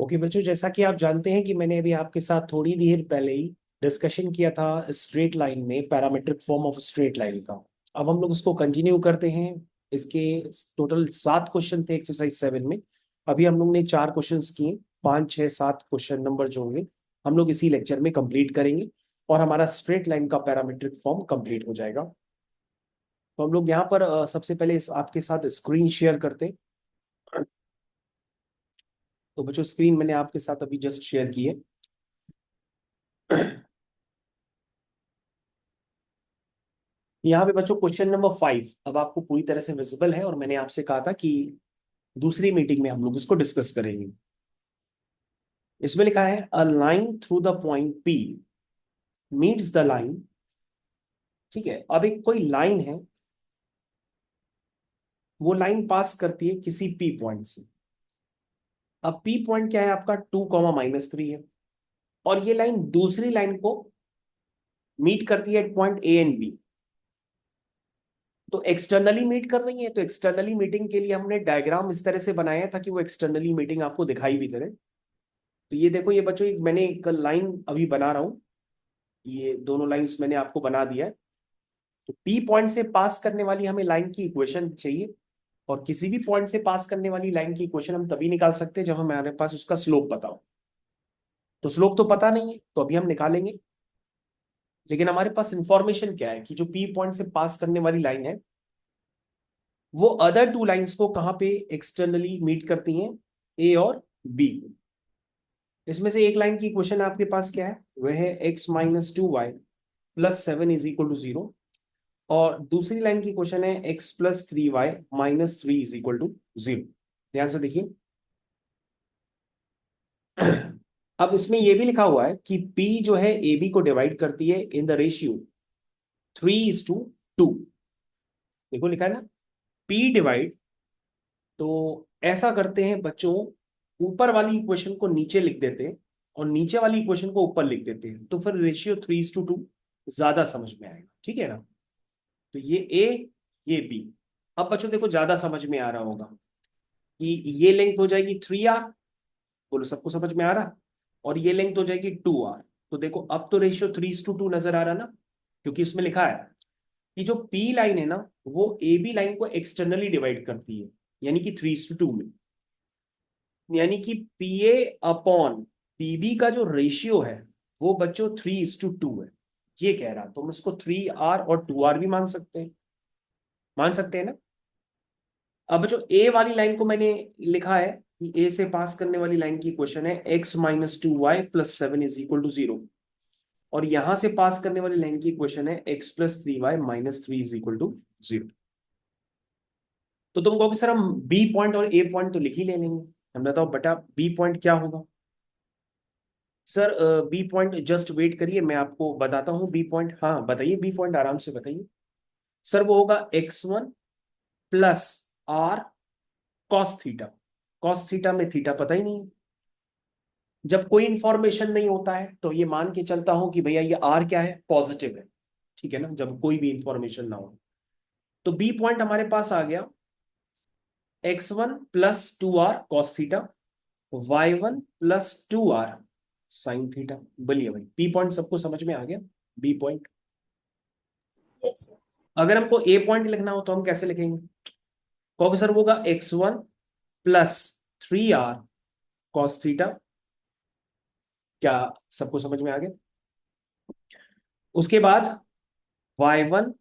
Okay बच्चों, जैसा कि आप जानते हैं कि मैंने अभी आपके साथ थोड़ी देर पहले ही डिस्कशन किया था स्ट्रेट लाइन में parametric form of straight line का। अब हम लोग उसको कंटिन्यू करते हैं। इसके टोटल 7 क्वेश्चन थे एक्सरसाइज 7 में। अभी हम लोग ने 4 क्वेश्चंस किए। 5, 6, 7 क्वेश्चन नंबर जो होंगे हम लोग इसी लेक्चर में कंप्लीट करेंगे और हमारा स्ट्रेट लाइन का पैरामीट्रिक फॉर्म कंप्लीट हो जाएगा। तो हम लोग यहाँ पर सबसे पहले आपके साथ स्क्रीन शेयर करते हैं। तो बच्चों, स्क्रीन मैंने आपके साथ अभी जस्ट शेयर की है। यहाँ पे बच्चों क्वेश्चन नंबर 5 अब आपको पूरी तरह से विजिबल है और मैंने आपसे कहा था कि दूसरी मीटिंग में हम लोग इसको डिस्कस करेंगे। इसमें लिखा है a line through the point P meets the line. ठीक है, अब एक कोई लाइन है, वो लाइन पास करती है किसी पी पॉइंट से। अब पी पॉइंट क्या है आपका, 2, -3 है। और ये लाइन दूसरी लाइन को मीट करती है at point A and B. तो एक्सटर्नली मीट कर रही है, तो एक्सटर्नली मीटिंग के लिए हमने डायग्राम इस तरह से बनाया था कि वो एक्सटर्नली मीटिंग आपको दिखाई भी दे। तो ये देखो, ये बच्चों मैंने एक लाइन अभी बना रहा हूँ। ये दोनों लाइंस मैंने आपको बना दिया है। तो पी पॉइंट से पास करने वाली हमें लाइन की इक्वेशन चाहिए। और किसी भी पॉइंट से पास करने वाली लाइन की इक्वेशन हम तभी निकाल सकते हैं जब हमारे पास उसका स्लोप पता हो। तो स्लोप तो पता नहीं है, तो अभी हम निकालेंगे। लेकिन हमारे पास इंफॉर्मेशन क्या है कि जो पी पॉइंट से पास करने वाली लाइन है वो अदर टू लाइंस को कहाँ पे एक्सटर्नली मीट करती हैं, ए और बी। इसमें से एक लाइन की इक्वेशन आपके पास क्या है, वह है x-2y +7 = 0। और दूसरी लाइन की क्वेश्चन है x+3y-3 = 0। ध्यान से देखिए। अब इसमें यह भी लिखा हुआ है कि P जो है AB को डिवाइड करती है इन द रेशियो 3:2। देखो लिखा है ना, P डिवाइड। तो ऐसा करते हैं बच्चों, ऊपर वाली इक्वेशन को नीचे लिख देते हैं और नीचे वाली इक्वेशन को ऊपर लिख देते हैं, तो फिर रेशियो 3:2 ज्यादा समझ में आएगा। ठीक है ना। तो ये ए, ये बी। अब बच्चों देखो, ज्यादा समझ में आ रहा होगा कि ये लेंथ हो जाएगी 3R। बोलो, सबको समझ में आ रहा। और ये लेंथ हो जाएगी 2R। तो देखो अब तो रेशियो 3:2 नजर आ रहा ना, क्योंकि उसमें लिखा है कि जो पी लाइन है ना वो ए बी लाइन को एक्सटर्नली डिवाइड करती है, यानी कि 3:2 में। यानी कि पी ए अपॉन पीबी का जो रेशियो है वो बच्चों 3:2 है। ये कह रहा, तो हम इसको 3R और 2R भी मान सकते हैं। मान सकते हैं ना। अब जो ए वाली लाइन को मैंने लिखा है कि ए से पास करने वाली लाइन की इक्वेशन है x-2y +7 = 0। और यहां से पास करने वाली लाइन की इक्वेशन है x+3y-3 = 0। तो तुम कहोगे सर हम बी पॉइंट और ए पॉइंट तो लिख ही ले लेंगे। हम बताओ बेटा बी पॉइंट क्या होगा। Sir B point just wait करिए, मैं आपको बताता हूँ बी पॉइंट। हाँ बताइए, बी पॉइंट आराम से बताइए। सर वो होगा x1 + r cos theta. Cos theta में थीटा पता ही नहीं। जब कोई इंफॉर्मेशन नहीं होता है तो ये मान के चलता हूं कि भैया ये आर क्या है, पॉजिटिव है। ठीक है ना, जब कोई भी इंफॉर्मेशन ना हो। तो बी पॉइंट हमारे पास आ गया x1 + 2r cos theta, y1 + 2r sine theta. बोलिए भाई, बी पॉइंट सबको समझ में आ गया। B point. Yes, sir. अगर हमको ए पॉइंट लिखना हो तो हम कैसे लिखेंगे। कहोगे सर वो होगा x1 + 3r कॉस थीटा। क्या सबको समझ में आ गया। उसके बाद y1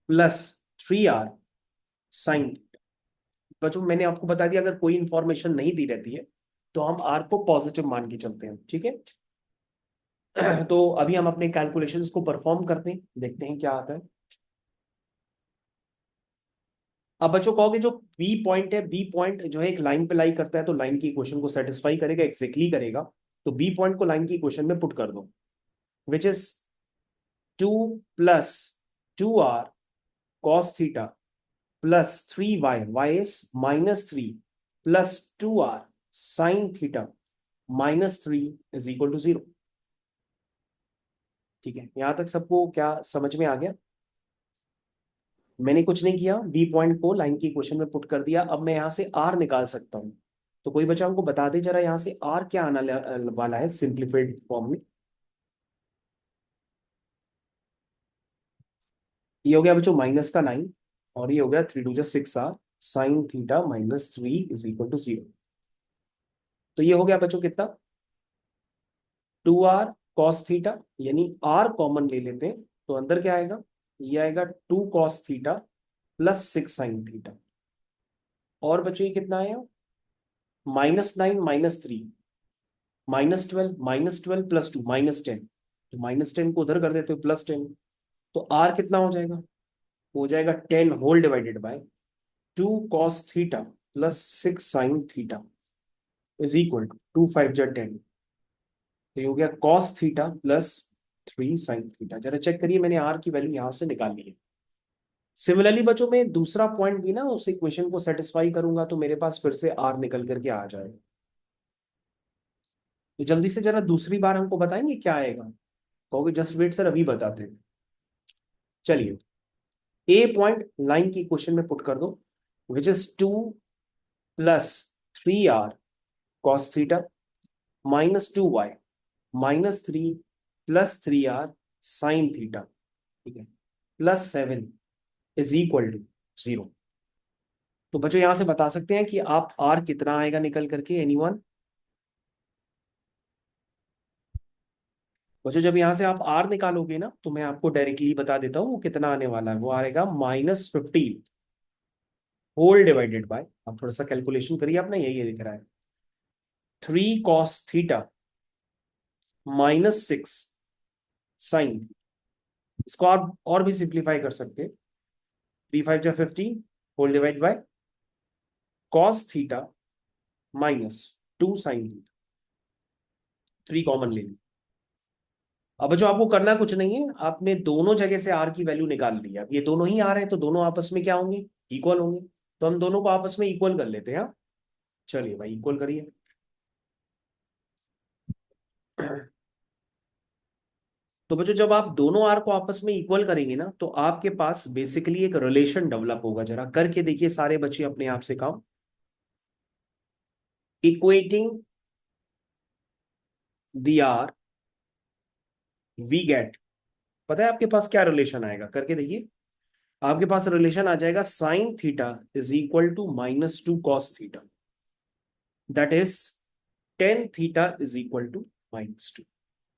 + 3r साइन। बच्चों मैंने आपको बता दिया, अगर कोई इंफॉर्मेशन नहीं दी रहती है तो हम आर को पॉजिटिव मान के चलते हैं। ठीक है। तो अभी हम अपने कैलकुलेशंस को परफॉर्म करते हैं, देखते हैं क्या आता है। अब बच्चों कहोगे जो बी पॉइंट है, बी पॉइंट जो है एक लाइन पे लाई करता है, तो लाइन की इक्वेशन को सेटिस्फाई करेगा, एग्जैक्टली करेगा। तो बी पॉइंट को लाइन की इक्वेशन में पुट कर दो, which is 2 + 2r cos theta +3y, y is -3 +2r sin theta -3 = 0। ठीक है, यहां तक सबको क्या समझ में आ गया। मैंने कुछ नहीं किया, बी पॉइंट को लाइन की इक्वेशन में पुट कर दिया। अब मैं यहां से आर निकाल सकता हूं। तो कोई बच्चा हमको बता दे जरा यहाँ से आर क्या आने वाला है सिंप्लीफाइड फॉर्म में। ये हो गया बच्चों -9 और ये हो गया 3 2 6 R sine theta -3 is equal to 0। तो ये हो गया बच्चों कितना 2r cos थीटा, यानी r कॉमन ले लेते हैं तो अंदर क्या आएगा, ये आएगा 2 cos theta plus 6 sin theta. और बच्चों ये कितना आया -9 -3 -12 प्लस 2 -10। तो -10 को उधर कर देते हो +10। तो r कितना हो जाएगा, हो जाएगा 10 whole divided by 2 cos theta plus 6 sin theta is equal to 2 5 जा 10। तो ये हो गया cos theta plus 3 sin theta. जरा चेक करिए मैंने r की वैल्यू यहां से निकाल ली है। सिमिलरली बच्चों में दूसरा पॉइंट भी ना उस इक्वेशन को सेटिस्फाई करूंगा तो मेरे पास फिर से r निकल करके आ जाएगा। तो जल्दी से जरा दूसरी बार हमको बताएंगे क्या आएगा। कहोगे जस्ट वेट सर अभी बताते हैं। चलिए ए पॉइंट लाइन की इक्वेशन में पुट कर दो, which is 2 plus 3r cos theta -2y -3 plus 3r sine theta, ठीक है, +7 इज इक्वल टू 0। तो बच्चों यहां से बता सकते हैं कि आप r कितना आएगा निकल करके, एनीवन। बच्चों जब यहां से आप r निकालोगे ना तो मैं आपको डायरेक्टली बता देता हूँ वो कितना आने वाला है। वो आएगा -15 होल डिवाइडेड बाय, आप थोड़ा सा कैलकुलेशन करिए, अपना यही दिख रहा है 3 cos थीटा -6 sin। इसको आप और भी सिंप्लीफाई कर सकते हैं, 3 5 जा 15 whole divide by cos theta -2 sin theta. 3 common ले ली। अब जो आपको करना कुछ नहीं है, आपने दोनों जगह से r की वैल्यू निकाल ली है। अब ये दोनों ही r है तो दोनों आपस में क्या होंगे, इक्वल होंगे। तो हम दोनों को आपस में इक्वल कर लेते हैं। हाँ? चलिए भाई इक्वल करिए। तो बच्चों जब आप दोनों आर को आपस में इक्वल करेंगे ना तो आपके पास बेसिकली एक रिलेशन डेवलप होगा। जरा करके देखिए सारे बच्चे अपने आप से काम। Equating the R we get, पता है आपके पास क्या रिलेशन आएगा, करके देखिए। आपके पास रिलेशन आ जाएगा sine theta is equal to -2 cos theta, that is tan theta is equal to -2।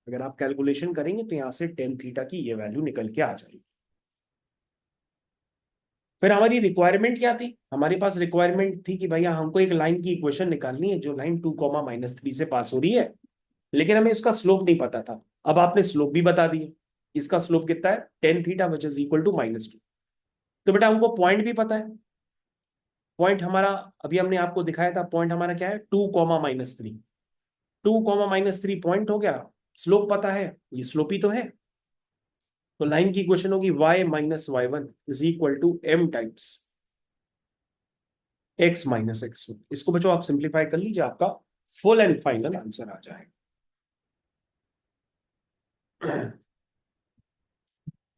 अगर आप कैलकुलेशन करेंगे तो यहां से टेन थीटा की ये वैल्यू निकल के आ जाएगी। फिर हमारी रिक्वायरमेंट क्या थी, हमारे पास रिक्वायरमेंट थी कि भैया हमको एक लाइन की इक्वेशन निकालनी है जो लाइन 2 - -3 से पास हो रही है, लेकिन हमें इसका स्लोप नहीं पता था। अब आपने स्लोप भी बता दिया, इसका स्लोप कितना है 10 theta which is equal to -2। तो बेटा हमको पॉइंट भी पता है। पॉइंट हमारा अभी हमने आपको दिखाया था, पॉइंट हमारा क्या है 2 - -3। 2 - -3 पॉइंट हो गया, स्लोप पता है, ये स्लोप ही तो है। तो लाइन की इक्वेशन होगी y - y1 is equal to m times x - x1। इसको बच्चों आप सिंप्लीफाई कर लीजिए, आपका फुल एंड फाइनल आंसर आ जाएगा।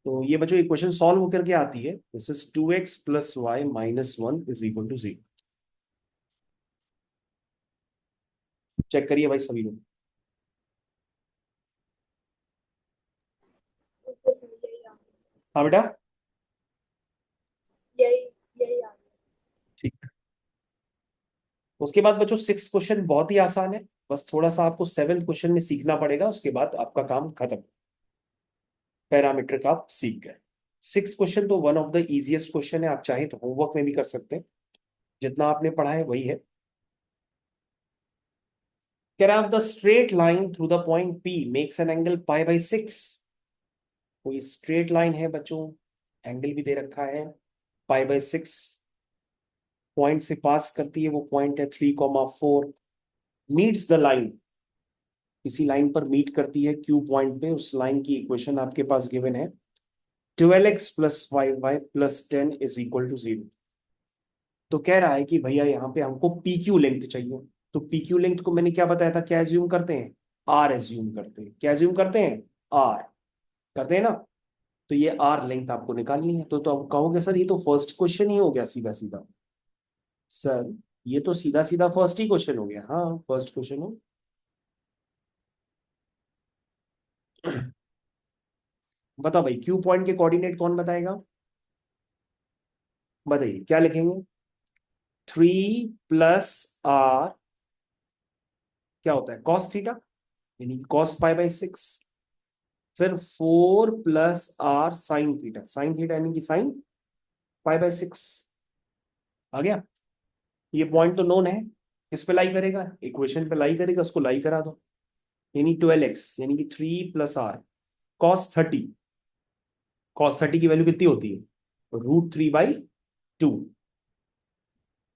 तो ये बच्चों इक्वेशन सॉल्व होकर के आती है, this is 2x + y - 1 is equal to 0। Check करिए भाई सभी लोग। ओके सर, यही आ हाँ बेटा, यही यही आ गया। ठीक। उसके बाद बच्चों सिक्स क्वेश्चन बहुत ही आसान है, बस थोड़ा सा आपको सेवेंथ क्वेश्चन में सीखना पड़ेगा, उसके बाद आपका काम खत्म। पैरामीटर का आप सीख गए। सिक्स क्वेश्चन तो one of the easiest question है, आप चाहे तो होमवर्क में भी कर सकते हैं, जितना आपने पढ़ा है वही है। Graph the straight line through the point P makes an angle π/6। कोई स्ट्रेट लाइन है बच्चों, एंगल भी दे रखा है π/6, पॉइंट से पास करती है, वो पॉइंट है 3,4। मीट्स द लाइन, किसी लाइन पर मीट करती है क्यू पॉइंट पे, उस लाइन की इक्वेशन आपके पास गिवन है 12x + 5y + 10 is equal to 0। तो कह रहा है कि भैया यहाँ पे हमको पी क्यू लेंथ चाहिए। तो पी क्यू लेंथ को मैंने क्या बताया था, क्या एज्यूम करते हैं, आर एज्यूम करते हैं। क्या एज्यूम करते हैं, आर करते हैं ना। तो ये आर लेंथ आपको निकालनी है। तो आप कहोगे सर ये तो फर्स्ट क्वेश्चन ही हो गया सीधा सीधा। सर ये तो सीधा सीधा फर्स्ट ही क्वेश्चन हो गया। हाँ, फर्स्ट क्वेश्चन हो। बताओ भाई, क्यू पॉइंट के कोऑर्डिनेट कौन बताएगा? बताइए क्या लिखेंगे। 3 + r क्या होता है? कॉस थीटा, यानी कॉस पाई/6। फिर 4 + r sine theta, sine theta यानी कि साइन पाई/6। आ गया? ये पॉइंट तो नोन है। किस पे लाई करेगा? इक्वेशन पे लाई करेगा, उसको लाई करा दो। यानी 12x, यानी कि 3 + r cos 30। cos 30 की वैल्यू कितनी होती है? √3/2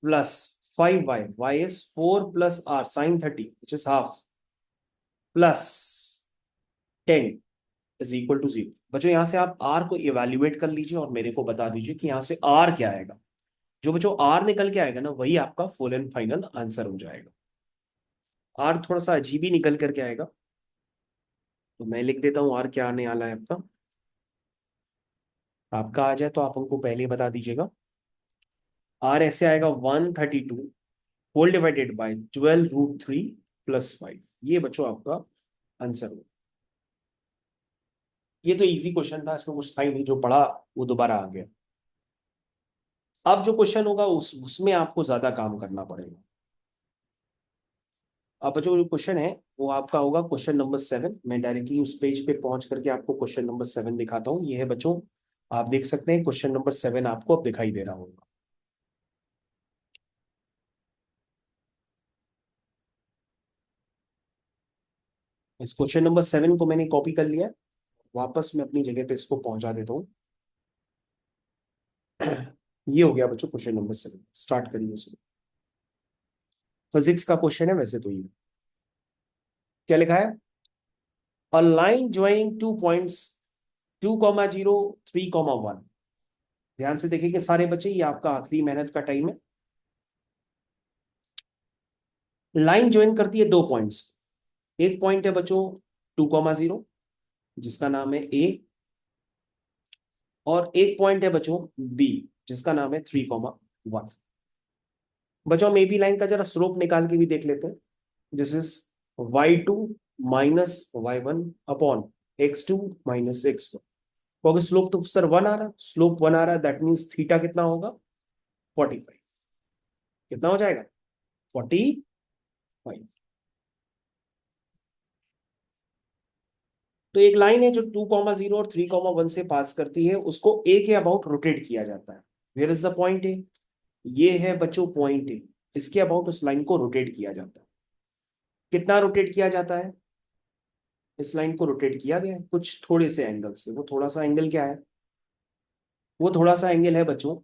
+5y, y is 4 + r sin 30 which is half plus 10 = 0। बच्चों यहां से आप r को इवेल्युएट कर लीजिए और मेरे को बता दीजिए कि यहां से r क्या आएगा। जो बच्चों r निकल के आएगा ना, वही आपका फुल एंड फाइनल आंसर हो जाएगा। r थोड़ा सा अजीब ही निकल करके आएगा, तो मैं लिख देता हूँ r क्या आने वाला है आपका। आपका आ जाए तो आप हमको पहले ही बता दीजिएगा। r ऐसे आएगा 132 होल डिवाइडेड बाय 12 √3 + 5। ये बच्चों आपका आंसर हो। ये तो इजी क्वेश्चन था, इसमें कुछ था ही नहीं, जो पढ़ा वो दोबारा आ गया। अब जो क्वेश्चन होगा उसमें आपको ज्यादा काम करना पड़ेगा। अब जो क्वेश्चन है वो आपका होगा क्वेश्चन नंबर 7। मैं डायरेक्टली उस पेज पे पहुंच करके आपको क्वेश्चन नंबर 7 दिखाता हूँ। ये है बच्चों, आप देख सकते हैं क्वेश्चन नंबर 7 आपको अब दिखाई दे रहा होगा। इस क्वेश्चन नंबर 7 को मैंने कॉपी कर लिया है। वापस मैं अपनी जगह पे इसको पहुंचा देता हूँ। ये हो गया बच्चों क्वेश्चन नंबर 7। स्टार्ट करिए इसको। फिजिक्स का क्वेश्चन है वैसे तो। ये क्या लिखा है? A line joining 2 points 2,0 3,1। ध्यान से देखिए कि सारे बच्चे, ये आपका आखिरी मेहनत का टाइम है। लाइन ज्वाइन करती है 2 पॉइंट्स। एक पॉइंट है बच्चों 2,0 जिसका नाम है ए, और एक पॉइंट है बच्चों बी जिसका नाम है 3,1। बच्चों हम ए बी लाइन का जरा स्लोप निकाल के भी देख लेते हैं। This is y2 - y1/x2 - x1। क्योंकि स्लोप तो सर 1 आ रहा है, स्लोप 1 आ रहा है, दैट मीन्स थीटा कितना होगा? 45। कितना हो जाएगा? 45। तो एक लाइन है जो 2,0 और 3,1 से पास करती है, उसको ए के अबाउट रोटेट किया जाता है। Where is the point A? ये है बच्चों पॉइंट ए। इसके अबाउट उस लाइन को रोटेट किया जाता है। कितना रोटेट किया जाता है? इस लाइन को रोटेट किया गया है कुछ थोड़े से एंगल से। वो थोड़ा सा एंगल क्या है? वो थोड़ा सा एंगल है बच्चों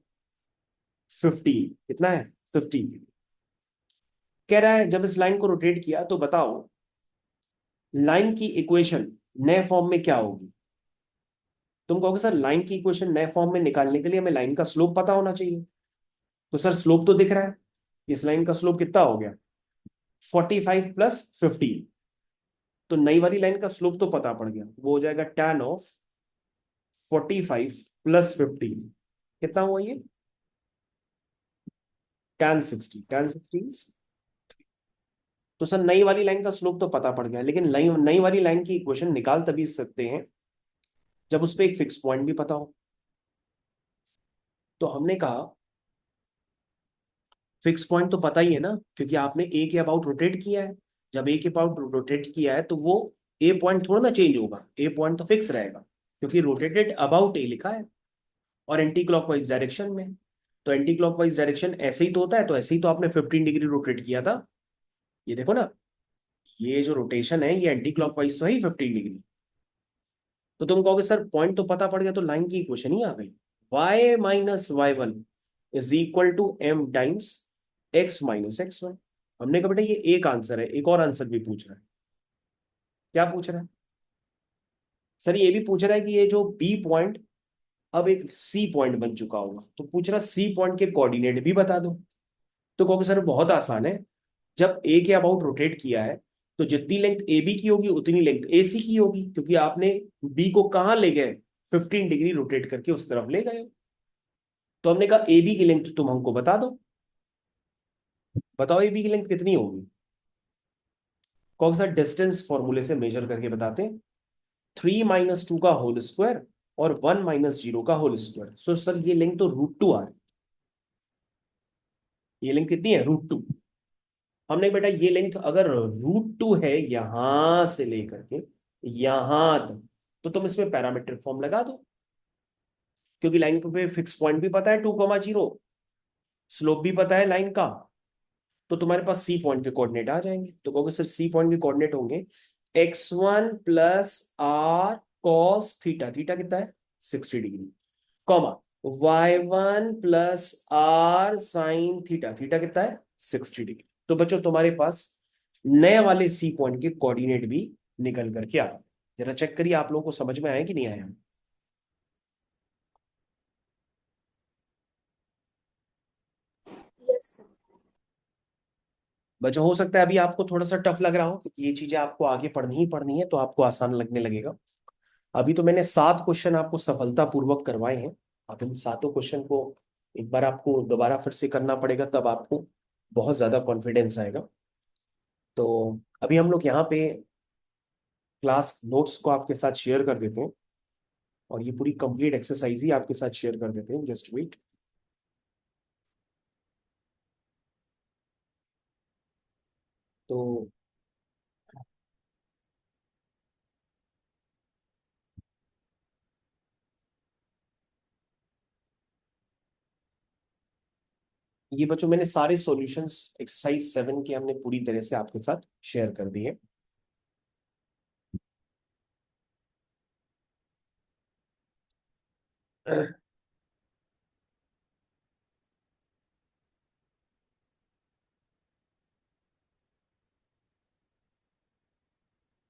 15। कितना है? 15। कह रहा है जब इस लाइन को रोटेट किया तो बताओ लाइन की इक्वेशन नए फॉर्म में क्या होगी? तुम कहोगे सर लाइन की इक्वेशन नए फॉर्म में निकालने के लिए हमें लाइन का स्लोप पता होना चाहिए। तो सर स्लोप तो दिख रहा है। इस लाइन का स्लोप कितना हो गया? 45 + 15। तो नई वाली लाइन का स्लोप तो पता पड़ गया, वो हो जाएगा tan of 45 + 15। कितना हुआ ये? tan 60। tan 60। तो सर नई वाली लाइन का स्लोप तो पता पड़ गया, लेकिन नई नई वाली लाइन की इक्वेशन निकाल तभी सकते हैं जब उस पर एक फिक्स पॉइंट भी पता हो। तो हमने कहा फिक्स पॉइंट तो पता ही है ना, क्योंकि आपने ए के अबाउट रोटेट किया है। जब ए के अबाउट रोटेट किया है तो वो ए पॉइंट थोड़ा ना चेंज होगा, ए पॉइंट तो फिक्स रहेगा, क्योंकि रोटेटेड अबाउट ए लिखा है और एंटी क्लॉकवाइज डायरेक्शन में। तो एंटी क्लॉकवाइज डायरेक्शन ऐसे ही तो होता है, तो ऐसे ही तो आपने 15 डिग्री रोटेट किया था। ये देखो ना, ये जो रोटेशन है ये एंटी क्लॉकवाइज तो है ही 15 डिग्री। तो तुम कहोगे सर पॉइंट तो पता पड़ गया, तो लाइन की इक्वेशन ही आ गई। y - y1 = m x - x1। हमने कहा बेटा ये एक आंसर है, एक और आंसर भी पूछ रहा है। क्या पूछ रहा है? सर ये भी पूछ रहा है कि ये जो बी पॉइंट अब एक सी पॉइंट बन चुका होगा, तो पूछ रहा सी पॉइंट के कोऑर्डिनेट भी बता दो। तो कहोगे सर बहुत आसान है। जब ए के अबाउट रोटेट किया है तो जितनी लेंथ ए बी की होगी उतनी लेंथ ए सी की होगी, क्योंकि आपने बी को कहाँ ले गए? 15 डिग्री रोटेट करके उस तरफ ले गए। तो हमने कहा ए बी की लेंथ तुम हमको बता दो। बताओ AB की लेंथ कितनी होगी? कौन सा डिस्टेंस फॉर्मूले से मेजर करके बताते हैं? 3 - 2 का होल स्क्वायर और 1 - 0 का होल स्क्वायर। सो सर ये लेंथ तो √2 आ रही है। ये लेंथ कितनी है? √2। हमने बेटा ये लेंथ अगर √2 है यहां से लेकर के यहां तक, तो तुम इसमें पैरामीट्रिक फॉर्म लगा दो, क्योंकि लाइन पे फिक्स पॉइंट भी पता है 2, 0, स्लोप भी पता है लाइन का, तो तुम्हारे पास सी पॉइंट के कोऑर्डिनेट आ जाएंगे। तो कहोगे सर सी पॉइंट के कोऑर्डिनेट होंगे x1 + r cos theta, theta कितना है? 60 degree, comma y1 + r sin theta, theta कितना है? 60 डिग्री। तो बच्चों तुम्हारे पास नए वाले सी पॉइंट के कोऑर्डिनेट भी निकल करके आ गए। जरा चेक करिए आप लोगों को समझ में आया कि नहीं आया। Yes sir. बच्चों हो सकता है अभी आपको थोड़ा सा टफ लग रहा हो, क्योंकि ये चीजें आपको आगे पढ़नी ही पढ़नी है, तो आपको आसान लगने लगेगा। अभी तो मैंने 7 क्वेश्चन आपको सफलतापूर्वक करवाए हैं। अब इन 7 क्वेश्चन को एक बार आपको दोबारा फिर से करना पड़ेगा, तब आपको बहुत ज्यादा कॉन्फिडेंस आएगा। तो अभी हम लोग यहाँ पे क्लास नोट्स को आपके साथ शेयर कर देते हैं, और ये पूरी कंप्लीट एक्सरसाइज ही आपके साथ शेयर कर देते हैं। Just wait. तो ये बच्चों मैंने सारे सॉल्यूशंस एक्सरसाइज 7 के हमने पूरी तरह से आपके साथ शेयर कर दिए।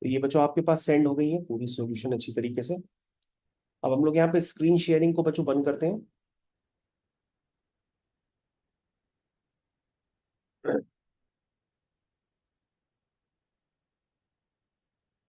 तो ये बच्चों आपके पास सेंड हो गई है पूरी सॉल्यूशन अच्छी तरीके से। अब हम लोग यहाँ पे स्क्रीन शेयरिंग को बच्चों बंद करते हैं।